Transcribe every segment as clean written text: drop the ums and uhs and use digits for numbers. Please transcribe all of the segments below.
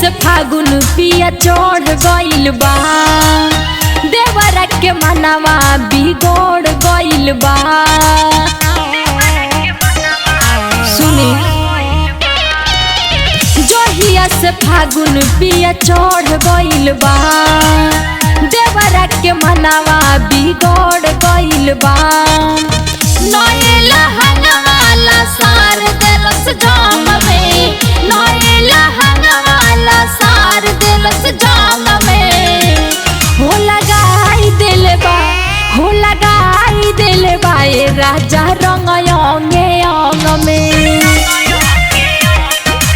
से फागुन पिया चढ़ गइल बा, देवरा के मनवा बिगड़ गइल बा। सुनी जोहिया से फागुन पिया चढ़ गइल बा, देवरा के मनवा बिगड़ गइल बा। नएला हंगवाला सार देलस जाम में, नएला हंगवाला सार देलस जाम में। हो लगाई दिल बा, हो लगाई दिल बा ए राजा रंग अंगे अंग में।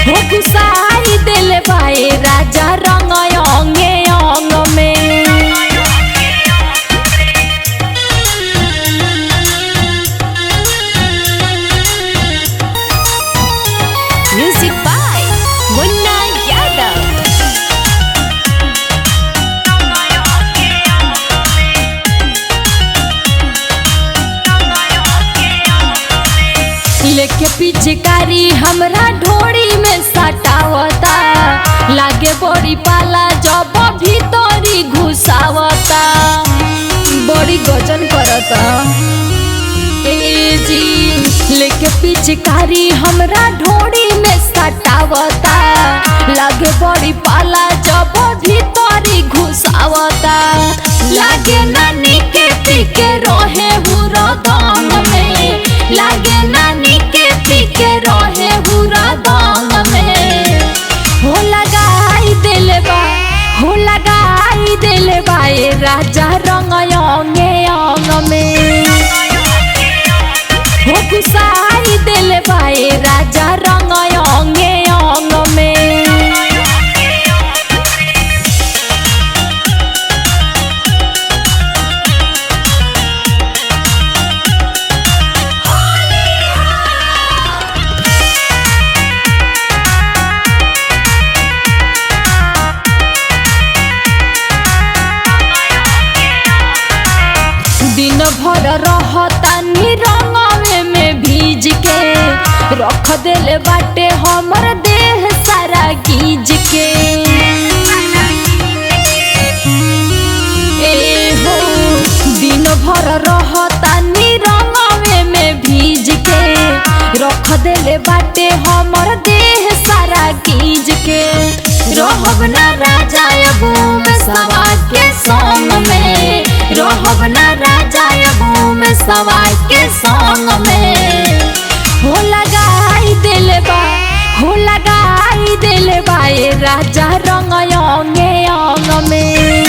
हो गुसाई दिल बा ए राजा रंग अंगे अंग में। Music by Munna Yadav। लेके पिचकारी हमरा ढोड़ी में सटावता, लागे बड़ी पाला जब भीतरी घुसावता, बड़ी गजन करता। ए जी लेके पिचकारी हमरा ढोड़ी में सटावता, लागे बड़ी पाला जब भीतरी घुसावता। लागे नानी के पीके रहे हुरा दांग में, लागे नानी के पीके रहे हुरा दांग में। हो लगाई दिल बा, हो लगाई दिल बा ए राजा रंग अंगे अंग में। हो गुसाई दिल बा ए राजा रंग अंगे अंग में। दिन भर रहतानी रंगवे में भीज के, रख देले बाटे हमर देह सारा गीज के। ए हो दिन भर रहतानी रंगवे में भीज के, रख देले बाटे हमर देह सारा गीज के। रहब ना राजा अबू में सवा के संग में, रहब ना राजा अबू में सवा के संग में। हो लगाई दिल बा, हो लगाई दिल बा ए राजा रंग अंगे अंग में।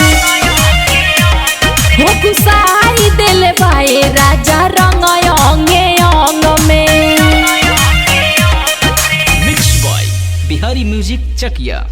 हो गुसाई दिल बा ए राजा रंग अंगे अंग में। मिक्स बॉय बिहारी म्यूजिक चकिया।